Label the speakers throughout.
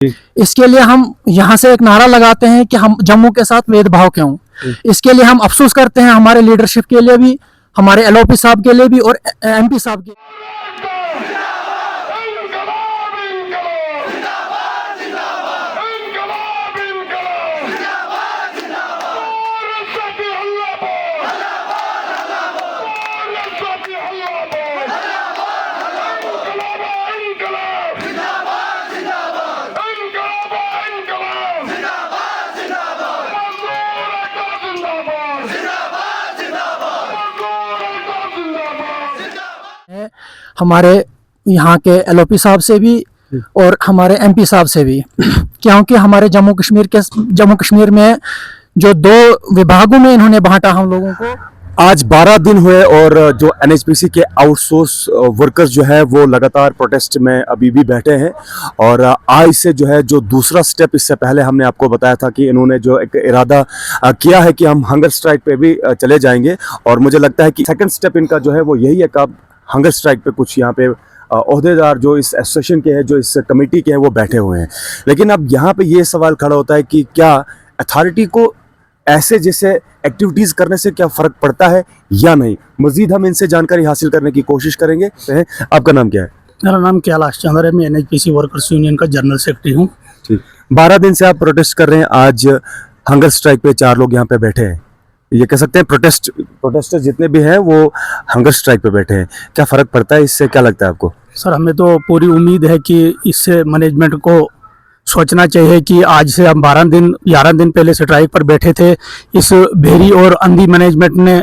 Speaker 1: इसके लिए हम यहाँ से एक नारा लगाते हैं कि हम जम्मू के साथ भेदभाव क्यों। इसके लिए हम अफसोस करते हैं हमारे लीडरशिप के लिए भी, हमारे एलओपी साहब के लिए भी और एमपी साहब के। हमारे यहाँ के एलओपी साहब से भी और हमारे एमपी साहब से भी, क्योंकि हमारे जम्मू कश्मीर में जो 2 विभागों में इन्होंने बांटा हम लोगों को।
Speaker 2: आज 12 दिन हुए और जो एनएचपीसी के आउटसोर्स वर्कर्स जो है वो लगातार प्रोटेस्ट में अभी भी बैठे हैं। और आज से जो है जो दूसरा स्टेप, इससे पहले हमने आपको बताया था कि इन्होंने जो एक इरादा किया है कि हम हंगर स्ट्राइक पे भी चले जाएंगे। और मुझे लगता है कि सेकंड स्टेप इनका जो है वो यही है कि आप हंगर स्ट्राइक पे कुछ यहाँ पे ओहदेदार जो इस एसोसिएशन के हैं, जो इस कमेटी के हैं, वो बैठे हुए हैं। लेकिन अब यहाँ पे ये सवाल खड़ा होता है कि क्या अथॉरिटी को ऐसे जैसे एक्टिविटीज़ करने से क्या फ़र्क पड़ता है या नहीं। मज़ीद हम इनसे जानकारी हासिल करने की कोशिश करेंगे। आपका नाम क्या है?
Speaker 3: मेरा नाम कैलाश चंद्र है, मैं एनएचपीसी वर्कर्स यूनियन का जनरल सेक्रेटरी हूँ।
Speaker 2: ठीक, 12 दिन से आप प्रोटेस्ट कर रहे हैं। आज हंगर स्ट्राइक पे 4 लोग यहाँ पे बैठे हैं। ये कह सकते हैं प्रोटेस्टर जितने भी हैं वो हंगर स्ट्राइक पे बैठे हैं। क्या फ़र्क पड़ता है इससे, क्या लगता है आपको?
Speaker 3: सर, हमें तो पूरी उम्मीद है कि इससे मैनेजमेंट को सोचना चाहिए कि आज से हम 11 दिन पहले स्ट्राइक पर बैठे थे। इस भेरी और अंधी मैनेजमेंट ने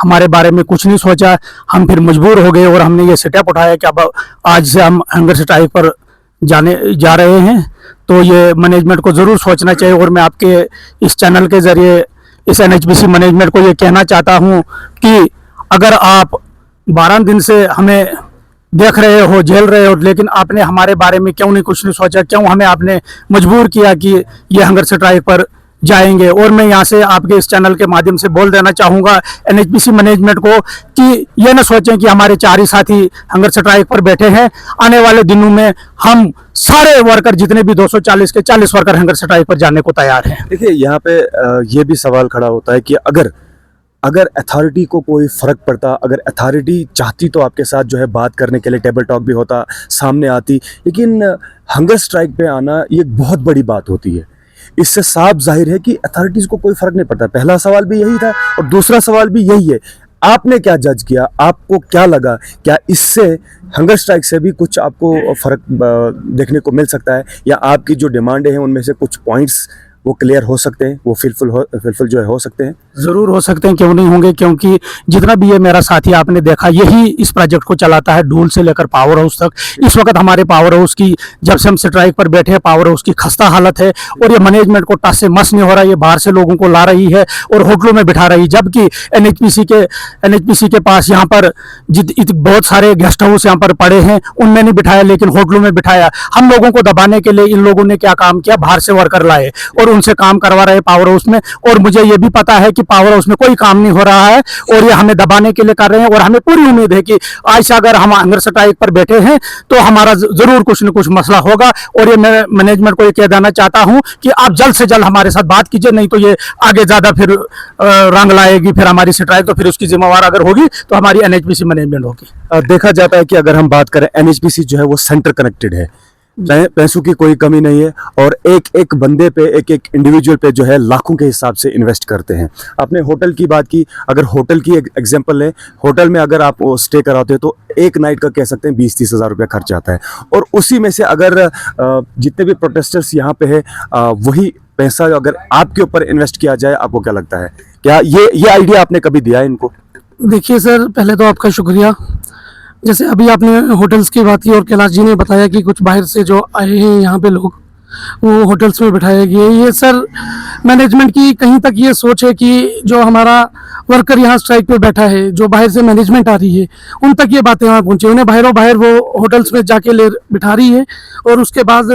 Speaker 3: हमारे बारे में कुछ नहीं सोचा। हम फिर मजबूर हो गए और हमने ये स्टेप उठाया कि अब आज से हम हंगर स्ट्राइक पर जा रहे हैं। तो ये मैनेजमेंट को ज़रूर सोचना चाहिए। और मैं आपके इस चैनल के ज़रिए इस एनएचपीसी मैनेजमेंट को ये कहना चाहता हूँ कि अगर आप 12 दिन से हमें देख रहे हो, झेल रहे हो, लेकिन आपने हमारे बारे में क्यों नहीं कुछ नहीं सोचा, क्यों हमें आपने मजबूर किया कि ये हंगर स्ट्राइक पर जाएंगे। और मैं यहाँ से आपके इस चैनल के माध्यम से बोल देना चाहूँगा एनएचपीसी मैनेजमेंट को कि ये न सोचें कि हमारे 4 ही साथी हंगर स्ट्राइक पर बैठे हैं। आने वाले दिनों में हम सारे वर्कर, जितने भी 240 के 40 वर्कर हंगर स्ट्राइक पर जाने को तैयार हैं।
Speaker 2: देखिए, यहाँ पे ये भी सवाल खड़ा होता है कि अगर अथॉरिटी को कोई फ़र्क पड़ता, अगर अथॉरिटी चाहती तो आपके साथ जो है बात करने के लिए टेबल टॉक भी होता, सामने आती। लेकिन हंगर स्ट्राइक पे आना ये एक बहुत बड़ी बात होती है। इससे साफ जाहिर है कि अथॉरिटीज़ को कोई फ़र्क नहीं पड़ता। पहला सवाल भी यही था और दूसरा सवाल भी यही है। आपने क्या जज किया, आपको क्या लगा, क्या इससे हंगर स्ट्राइक से भी कुछ आपको फ़र्क देखने को मिल सकता है, या आपकी जो डिमांडें हैं उनमें से कुछ पॉइंट्स वो क्लियर हो सकते हैं, वो फिलफिल जो है हो सकते हैं?
Speaker 3: ज़रूर हो सकते हैं, क्यों नहीं होंगे। क्योंकि जितना भी ये मेरा साथी आपने देखा, यही इस प्रोजेक्ट को चलाता है, डूल से लेकर पावर हाउस तक। इस वक्त हमारे पावर हाउस की, जब से हम स्ट्राइक पर बैठे हैं, पावर हाउस की खस्ता हालत है और ये मैनेजमेंट को टस से मस नहीं हो रहा। ये बाहर से लोगों को ला रही है और होटलों में बिठा रही, जबकि एनएचपीसी के पास यहाँ पर बहुत सारे गेस्ट हाउस यहाँ पर पड़े हैं, उनमें नहीं बिठाया, लेकिन होटलों में बिठाया। हम लोगों को दबाने के लिए इन लोगों ने क्या काम किया, बाहर से वर्कर लाए और उनसे काम करवा रहे पावर हाउस में। और मुझे ये भी पता है कि पावर हाउस में कोई काम नहीं हो रहा है और ये हमें दबाने के लिए कर रहे हैं। और हमें पूरी उम्मीद है कि आज से अगर हम हंगर स्ट्राइक पर बैठे हैं तो हमारा जरूर कुछ न कुछ मसला होगा। और ये मैं मैनेजमेंट को ये कह देना चाहता हूं कि आप जल्द से जल्द हमारे साथ बात कीजिए, नहीं तो ये आगे ज्यादा फिर रंग लाएगी फिर हमारी स्ट्राइक। तो फिर उसकी जिम्मेवार अगर होगी तो हमारी एनएचपीसी मैनेजमेंट होगी।
Speaker 2: देखा जाता है कि अगर हम बात करें, एनएचपीसी जो है वो सेंटर कनेक्टेड है, पैसों की कोई कमी नहीं है और एक एक बंदे पे, एक एक इंडिविजुअल पे जो है लाखों के हिसाब से इन्वेस्ट करते हैं। आपने होटल की बात की, अगर होटल की एक एग्जांपल लें, होटल में अगर आप स्टे कराते हो तो एक नाइट का कह सकते हैं 20-30 हज़ार रुपया खर्च आता है। और उसी में से अगर जितने भी प्रोटेस्टर्स यहाँ पे है, वही पैसा अगर आपके ऊपर इन्वेस्ट किया जाए, आपको क्या लगता है, क्या ये आइडिया आपने कभी दिया है इनको?
Speaker 1: देखिए सर, पहले तो आपका शुक्रिया। जैसे अभी आपने होटल्स की बात की और कैलाश जी ने बताया कि कुछ बाहर से जो आए हैं यहाँ पे लोग, वो होटल्स में बिठाए गए। ये सर मैनेजमेंट की कहीं तक ये सोच है कि जो हमारा वर्कर यहाँ स्ट्राइक पे बैठा है, जो बाहर से मैनेजमेंट आ रही है, उन तक ये बातें वहाँ पहुँची। उन्हें बाहर वो होटल्स में जाके बिठा रही है और उसके बाद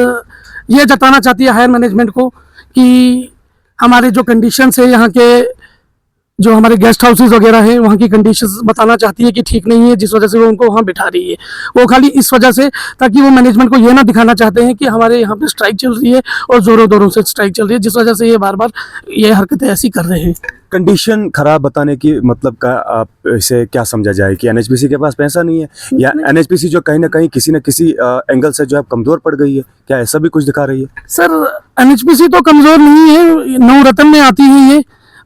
Speaker 1: ये जताना चाहती है हायर मैनेजमेंट को कि हमारे जो कंडीशंस है यहाँ के, जो हमारे गेस्ट हाउसेज वगैरह हैं वहाँ की कंडीशंस बताना चाहती है कि ठीक नहीं है, जिस वजह से वो उनको वहाँ बिठा रही है। वो खाली इस वजह से, ताकि वो मैनेजमेंट को ये ना दिखाना चाहते हैं कि हमारे यहाँ पे स्ट्राइक चल रही है और ज़ोरों ज़ोरों से स्ट्राइक चल रही है, जिस वजह से ये बार बार ये हरकतें ऐसी कर रहे हैं।
Speaker 2: कंडीशन खराब बताने की मतलब का आप इसे क्या समझा जाए कि एनएचपीसी के पास पैसा नहीं है, या एनएचपीसी जो कहीं ना कहीं किसी न किसी एंगल से जो है कमजोर पड़ गई है, क्या ऐसा भी कुछ दिखा रही है?
Speaker 1: सर एनएचपीसी तो कमज़ोर नहीं है, नवरत्न में आती है ये,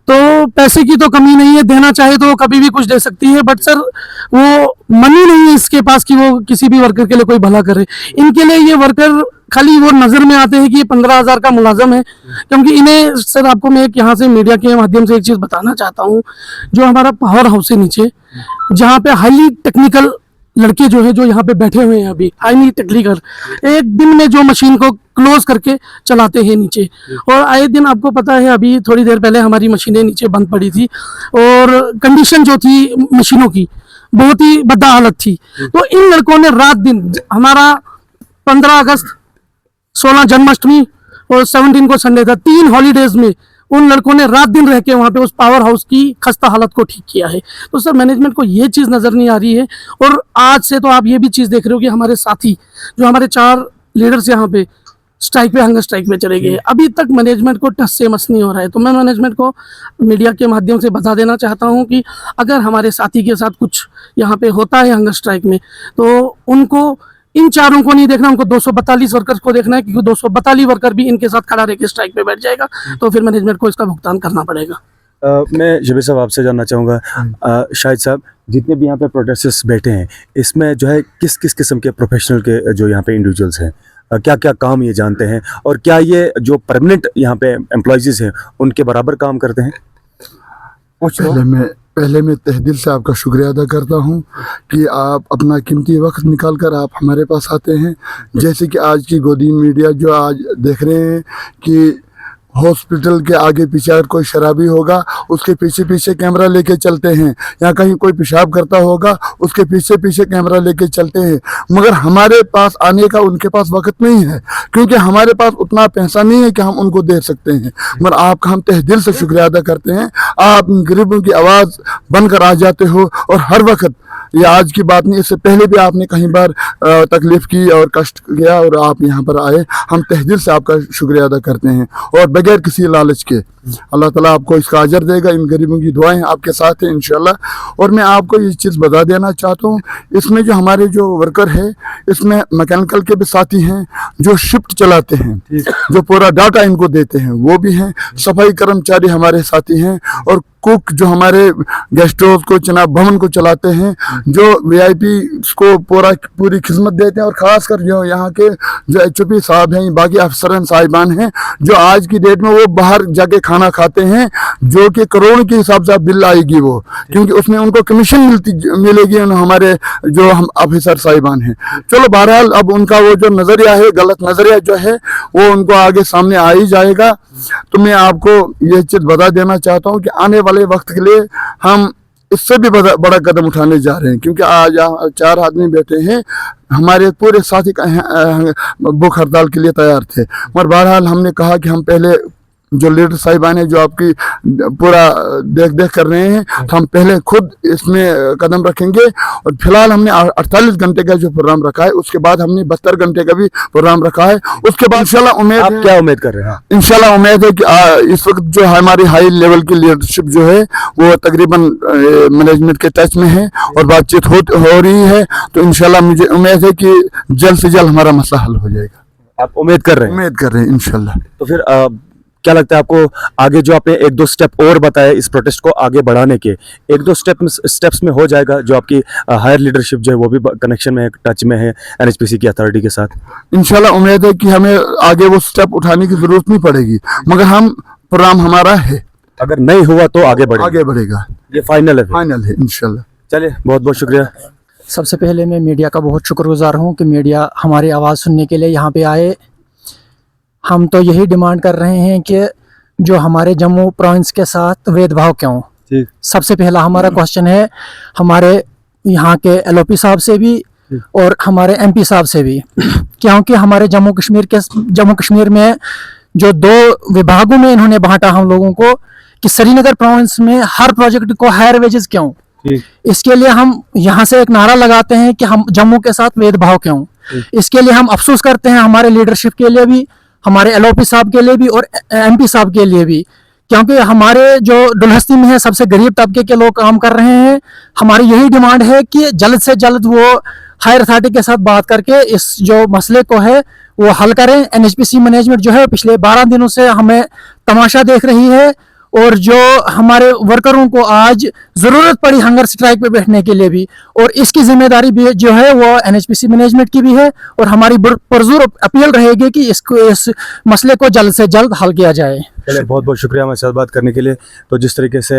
Speaker 1: तो पैसे की तो कमी नहीं है, देना चाहे तो वो कभी भी कुछ दे सकती है, बट सर वो मनी नहीं है इसके पास कि वो किसी भी वर्कर के लिए कोई भला करे। इनके लिए ये वर्कर खाली वो नज़र में आते हैं कि ये 15,000 का मुलाजम है, क्योंकि इन्हें सर आपको मैं एक यहाँ से मीडिया के माध्यम से एक चीज़ बताना चाहता हूँ। जो हमारा पावर हाउस है नीचे, जहाँ पे हाईली टेक्निकल लड़के जो है जो यहाँ पे बैठे हुए हैं अभी, हाईली टेक्निकल, एक दिन में जो मशीन को क्लोज करके चलाते हैं नीचे, और आए दिन आपको पता है अभी थोड़ी देर पहले हमारी मशीनें नीचे बंद पड़ी थी और कंडीशन जो थी मशीनों की बहुत ही बद हालत थी। तो इन लड़कों ने रात दिन, हमारा 15 अगस्त, 16 जन्माष्टमी और 17 को संडे था, 3 हॉलीडेज में उन लड़कों ने रात दिन रह के वहाँ पे उस पावर हाउस की खस्ता हालत को ठीक किया है। तो सर मैनेजमेंट को ये चीज़ नज़र नहीं आ रही है। और आज से तो आप ये भी चीज़ देख रहे हो कि हमारे साथी जो हमारे 4 लीडर्स यहाँ पे स्ट्राइक पे, हंगर स्ट्राइक पे चले गए, अभी तक मैनेजमेंट को टस से मस नहीं हो रहा है। तो मैं मैनेजमेंट को मीडिया के माध्यम से बता देना चाहता हूँ कि अगर हमारे साथी के साथ कुछ यहाँ पे होता है हंगर स्ट्राइक में, तो उनको, इन चारों को नहीं देखना, उनको 242 वर्कर्स को देखना है, क्योंकि 242 वर्कर भी इनके साथ खड़ा रह के स्ट्राइक पे बैठ जाएगा, तो फिर मैनेजमेंट को इसका भुगतान करना पड़ेगा।
Speaker 2: मैं शबीर साहब आपसे जानना चाहूँगा, शाहिद साहब, जितने भी यहाँ पे प्रोटेस्टर्स बैठे हैं, इसमें जो है किस किस किस्म के प्रोफेशनल के जो यहाँ पे इंडिविजुअल्स हैं, क्या क्या काम ये जानते हैं, और क्या ये जो परमानेंट यहाँ पे एम्प्लॉयज़ हैं उनके बराबर काम करते हैं?
Speaker 4: पहले मैं तहे दिल से आपका शुक्रिया अदा करता हूं कि आप अपना कीमती वक्त निकाल कर आप हमारे पास आते हैं। जैसे कि आज की गोदी मीडिया जो आज देख रहे हैं कि हॉस्पिटल के आगे पीछे अगर कोई शराबी होगा उसके पीछे पीछे कैमरा लेके चलते हैं, या कहीं कोई पेशाब करता होगा उसके पीछे पीछे कैमरा लेके चलते हैं, मगर हमारे पास आने का उनके पास वक्त नहीं है, क्योंकि हमारे पास उतना पैसा नहीं है कि हम उनको दे सकते हैं। मगर आपका हम तहे दिल से शुक्रिया अदा करते हैं, आप गरीबों की आवाज़ बनकर आ जाते हो, और हर वक्त, ये आज की बात नहीं, इससे पहले भी आपने कहीं बार तकलीफ़ की और कष्ट किया और आप यहाँ पर आए, हम तहे दिल से आपका शुक्रिया अदा करते हैं, और बगैर किसी लालच के अल्लाह ताला आपको इसका अजर देगा। इन गरीबों की दुआएं आपके साथ हैं इंशाल्लाह। और मैं आपको ये चीज़ बता देना चाहता हूँ, इसमें जो हमारे जो वर्कर है, इसमें मैकेनिकल के भी साथी हैं जो शिफ्ट चलाते हैं, जो पूरा डाटा इनको देते हैं वो भी हैं, सफाई कर्मचारी हमारे साथी हैं, और कुक जो हमारे गेस्ट हाउस को, चुनाव भवन को चलाते हैं, जो वीआईपी को पूरी खिदमत देते हैं, और ख़ासकर जो यहाँ के जो एचओपी साहब हैं, बाकी अफसरान साहिबान हैं, जो आज की डेट में वो बाहर जाके खाना खाते हैं, जो कि करोड़ के हिसाब से बिल आएगी वो, क्योंकि उसमें उनको कमीशन मिलेगी हमारे जो हम अफसर साहिबान हैं। चलो बहरहाल अब उनका वो जो नज़रिया है, गलत नज़रिया जो है, वो उनको आगे सामने आ ही जाएगा। तो मैं आपको ये चीज़ बता देना चाहता हूँ कि आने वाले वक्त के लिए हम इससे भी बड़ा कदम उठाने जा रहे हैं, क्योंकि आज 4 आदमी बैठे हैं, हमारे पूरे साथी भूख हड़ताल के लिए तैयार थे, मगर बहरहाल हमने कहा कि हम पहले जो लीडर साहिबान है जो आपकी पूरा देख कर रहे हैं, तो हम पहले खुद इसमें कदम रखेंगे। और फिलहाल हमने 48 घंटे का जो प्रोग्राम रखा है, उसके बाद हमने 72 घंटे का भी प्रोग्राम रखा है। उसके बाद इंशाल्लाह उम्मीद,
Speaker 2: आप क्या उम्मीद कर रहे हैं?
Speaker 4: इंशाल्लाह उम्मीद है कि इस वक्त जो हमारी हाई लेवल की लीडरशिप जो है वो तकरीबन मैनेजमेंट के टच में है और बातचीत हो रही है, तो इंशाल्लाह मुझे उम्मीद है कि जल्द से जल्द हमारा मसला हल हो जाएगा।
Speaker 2: आप उम्मीद कर रहे हैं?
Speaker 4: उम्मीद कर रहे हैं इंशाल्लाह।
Speaker 2: तो फिर क्या लगता है आपको, आगे जो आपने 1-2 स्टेप और बताए इस प्रोटेस्ट को आगे बढ़ाने के, 1-2 स्टेप्स में हो जाएगा, जो आपकी हायर लीडरशिप जो है वो भी कनेक्शन में है, टच में है एनएचपीसी की अथॉरिटी के साथ?
Speaker 4: इंशाल्लाह उम्मीद है कि हमें आगे वो स्टेप उठाने की जरूरत नहीं पड़ेगी, मगर हम प्रोग्राम हमारा है,
Speaker 2: अगर नहीं हुआ तो आगे
Speaker 4: बढ़ेगा।
Speaker 2: ये फाइनल है?
Speaker 4: फाइनल है इंशाल्लाह।
Speaker 2: चलिए, बहुत बहुत शुक्रिया।
Speaker 5: सबसे पहले मैं मीडिया का बहुत शुक्रगुजार हूँ कि मीडिया हमारी आवाज़ सुनने के लिए यहाँ पे आए। हम तो यही डिमांड कर रहे हैं कि जो हमारे जम्मू प्रोविंस के साथ भेदभाव क्यों,
Speaker 2: ठीक।
Speaker 5: सबसे पहला हमारा क्वेश्चन है हमारे यहाँ के एलओपी साहब से भी और हमारे एमपी साहब से भी, क्योंकि हमारे जम्मू कश्मीर में जो 2 विभागों में इन्होंने बांटा हम लोगों को, कि श्रीनगर प्रोविंस में हर प्रोजेक्ट को हायर वेजेस क्यों। इसके लिए हम यहाँ से एक नारा लगाते हैं कि हम जम्मू के साथ भेदभाव क्यों। इसके लिए हम अफसोस करते हैं हमारे लीडरशिप के लिए भी, हमारे एलओपी साहब के लिए भी और एमपी साहब के लिए भी, क्योंकि हमारे जो डुलहस्ती में है सबसे गरीब तबके के लोग काम कर रहे हैं। हमारी यही डिमांड है कि जल्द से जल्द वो हायर अथॉरिटी के साथ बात करके इस जो मसले को है वो हल करें। एनएचपीसी मैनेजमेंट जो है पिछले 12 दिनों से हमें तमाशा देख रही है और जो हमारे वर्करों को आज जरूरत पड़ी हंगर स्ट्राइक पे बैठने के लिए भी, और इसकी जिम्मेदारी भी जो है वो एनएचपीसी मैनेजमेंट की भी है। और हमारी पुरजोर अपील रहेगी कि इस मसले को जल्द से जल्द हल किया जाए।
Speaker 2: चलिए, बहुत बहुत शुक्रिया हमारे साथ बात करने के लिए। तो जिस तरीके से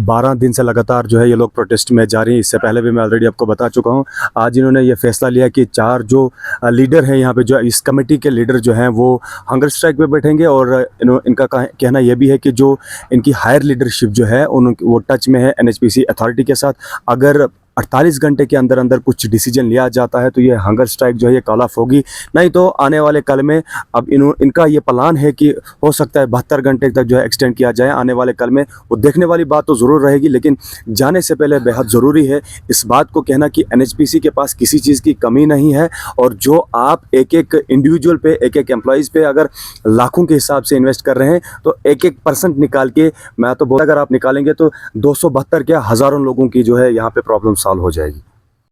Speaker 2: 12 दिन से लगातार जो है ये लोग प्रोटेस्ट में जारी हैं, इससे पहले भी मैं ऑलरेडी आपको बता चुका हूं। आज इन्होंने ये फैसला लिया कि 4 जो लीडर हैं यहाँ पे, जो इस कमेटी के लीडर जो हैं वो हंगर स्ट्राइक पे बैठेंगे। और इनका कहना यह भी है कि जो इनकी हायर लीडरशिप जो है वो टच में है एनएचपीसी अथॉरिटी के साथ। अगर 48 घंटे के अंदर अंदर कुछ डिसीजन लिया जाता है तो ये हंगर स्ट्राइक जो है ये कॉल ऑफ होगी। नहीं तो आने वाले कल में अब इनका ये प्लान है कि हो सकता है 72 घंटे तक जो है एक्सटेंड किया जाए आने वाले कल में। वो देखने वाली बात तो ज़रूर रहेगी, लेकिन जाने से पहले बेहद ज़रूरी है इस बात को कहना कि एनएचपीसी के पास किसी चीज़ की कमी नहीं है। और जो आप एक एक इंडिविजुअल पे, एक एक एम्प्लॉइज़ पे अगर लाखों के हिसाब से इन्वेस्ट कर रहे हैं तो एक 1% निकाल के, मैं तो बोल, अगर आप निकालेंगे तो 272 क्या हज़ारों लोगों की जो है यहाँ पे प्रॉब्लम सॉल्व हो जाएगी।